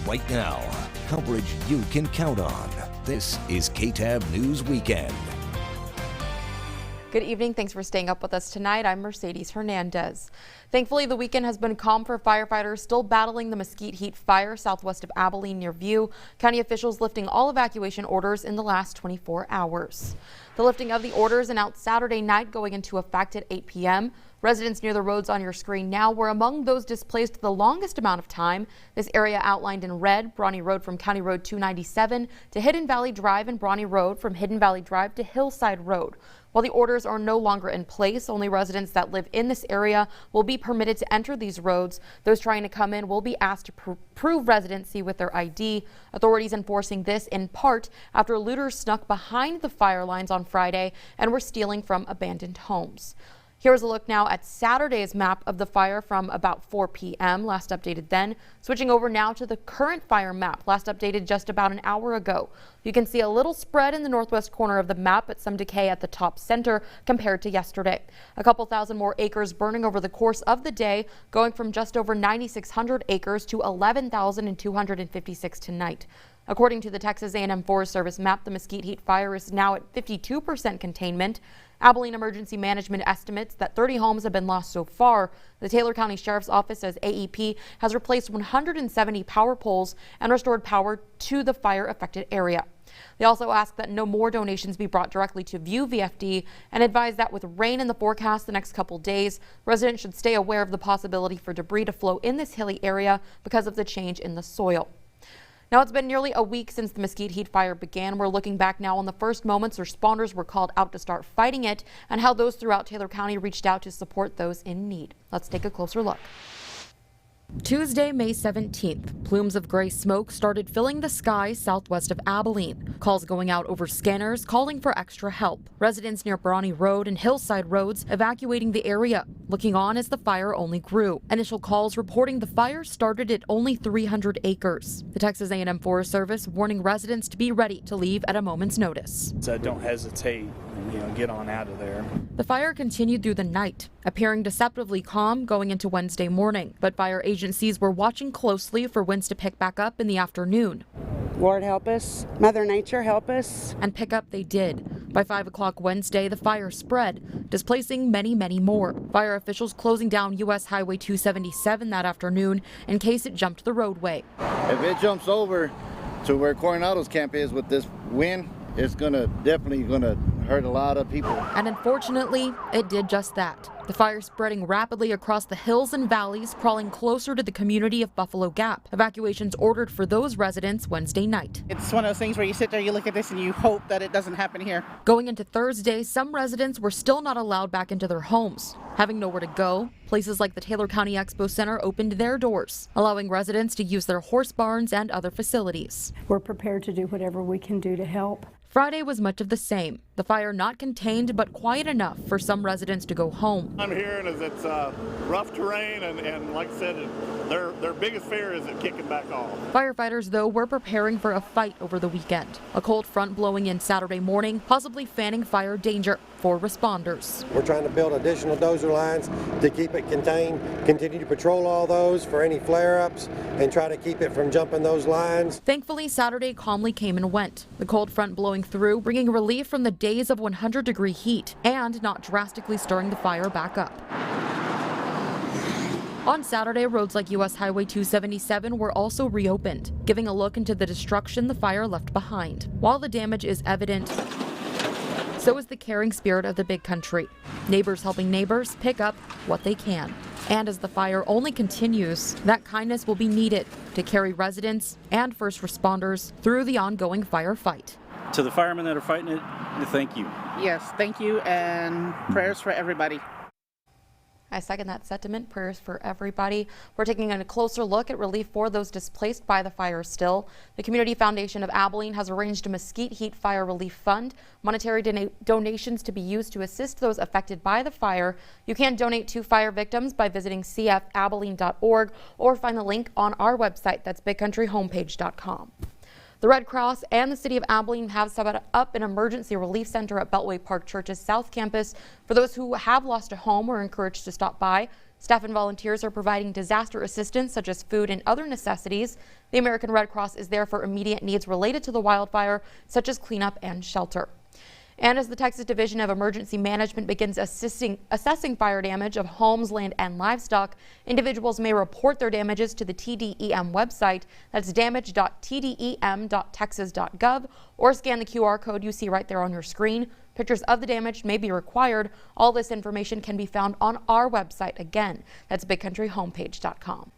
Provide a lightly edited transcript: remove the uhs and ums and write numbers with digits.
right now. Coverage you can count on. This is Ktab News Weekend. Good evening. Thanks for staying up with us tonight. I'm Mercedes Hernandez. Thankfully, the weekend has been calm for firefighters still battling the Mesquite heat fire southwest of Abilene near View. County officials lifting all evacuation orders in the last 24 hours. The lifting of the orders announced Saturday night, going into effect at 8 p.m. Residents near the roads on your screen now were among those displaced the longest amount of time. This area outlined in red: Brawny Road from County Road 297 to Hidden Valley Drive, and Brawny Road from Hidden Valley Drive to Hillside Road. While the orders are no longer in place, only residents that live in this area will be permitted to enter these roads. Those trying to come in will be asked to prove residency with their ID. Authorities enforcing this in part after looters snuck behind the fire lines on Friday and were stealing from abandoned homes. Here's a look now at Saturday's map of the fire from about 4 p.m. last updated then. Switching over now to the current fire map, last updated just about an hour ago. You can see a little spread in the northwest corner of the map, but some decay at the top center compared to yesterday. A couple thousand more acres burning over the course of the day, going from just over 9,600 acres to 11,256 tonight. According to the Texas A&M Forest Service map, the Mesquite heat fire is now at 52% containment. Abilene Emergency Management estimates that 30 homes have been lost so far. The Taylor County Sheriff's Office says AEP has replaced 170 power poles and restored power to the fire-affected area. They also ask that no more donations be brought directly to View VFD and advise that with rain in the forecast the next couple days, residents should stay aware of the possibility for debris to flow in this hilly area because of the change in the soil. Now, it's been nearly a week since the Mesquite heat fire began. We're looking back now on the first moments responders were called out to start fighting it and how those throughout Taylor County reached out to support those in need. Let's take a closer look. Tuesday, May 17th, plumes of gray smoke started filling the sky southwest of Abilene. Calls going out over scanners calling for extra help. Residents near Brawny Road and Hillside Roads evacuating the area, looking on as the fire only grew. Initial calls reporting the fire started at only 300 acres. The Texas A&M Forest Service warning residents to be ready to leave at a moment's notice. So don't hesitate, get on out of there. The fire continued through the night, appearing deceptively calm going into Wednesday morning, but fire agencies were watching closely for winds to pick back up in the afternoon. Lord help us, Mother Nature help us. And pick up they did. By 5 o'clock Wednesday, the fire spread, displacing many more. Fire officials closing down U.S. Highway 277 that afternoon in case it jumped the roadway. If it jumps over to where Coronado's camp is with this wind, it's definitely gonna hurt a lot of people. And unfortunately, it did just that. The fire spreading rapidly across the hills and valleys, crawling closer to the community of Buffalo Gap. Evacuations ordered for those residents Wednesday night. It's one of those things where you sit there, you look at this, and you hope that it doesn't happen here. Going into Thursday, some residents were still not allowed back into their homes. Having nowhere to go, places like the Taylor County Expo Center opened their doors, allowing residents to use their horse barns and other facilities. We're prepared to do whatever we can do to help. Friday was much of the same. The fire not contained, but quiet enough for some residents to go home. I'm hearing is it's rough terrain, and like I said, their biggest fear is it kicking back off. Firefighters, though, were preparing for a fight over the weekend. A cold front blowing in Saturday morning, possibly fanning fire danger for responders. We're trying to build additional dozer lines to keep it contained, continue to patrol all those for any flare-ups, and try to keep it from jumping those lines. Thankfully, Saturday calmly came and went. The cold front blowing through, bringing relief from the days of 100-degree heat and not drastically stirring the fire back up. On Saturday, roads like U.S. Highway 277 were also reopened, giving a look into the destruction the fire left behind. While the damage is evident, so is the caring spirit of the big country. Neighbors helping neighbors pick up what they can. And as the fire only continues, that kindness will be needed to carry residents and first responders through the ongoing firefight. To the firemen that are fighting it, thank you. Yes, thank you, and prayers for everybody. I second that sentiment. Prayers for everybody. We're taking a closer look at relief for those displaced by the fire still. The Community Foundation of Abilene has arranged a Mesquite Heat Fire Relief Fund. Monetary donations to be used to assist those affected by the fire. You can donate to fire victims by visiting cfabilene.org or find the link on our website. That's bigcountryhomepage.com. The Red Cross and the City of Abilene have set up an emergency relief center at Beltway Park Church's South Campus. For those who have lost a home, we're encouraged to stop by. Staff and volunteers are providing disaster assistance such as food and other necessities. The American Red Cross is there for immediate needs related to the wildfire, such as cleanup and shelter. And as the Texas Division of Emergency Management begins assessing fire damage of homes, land, and livestock, individuals may report their damages to the TDEM website. That's damage.tdem.texas.gov, or scan the QR code you see right there on your screen. Pictures of the damage may be required. All this information can be found on our website. Again, that's bigcountryhomepage.com.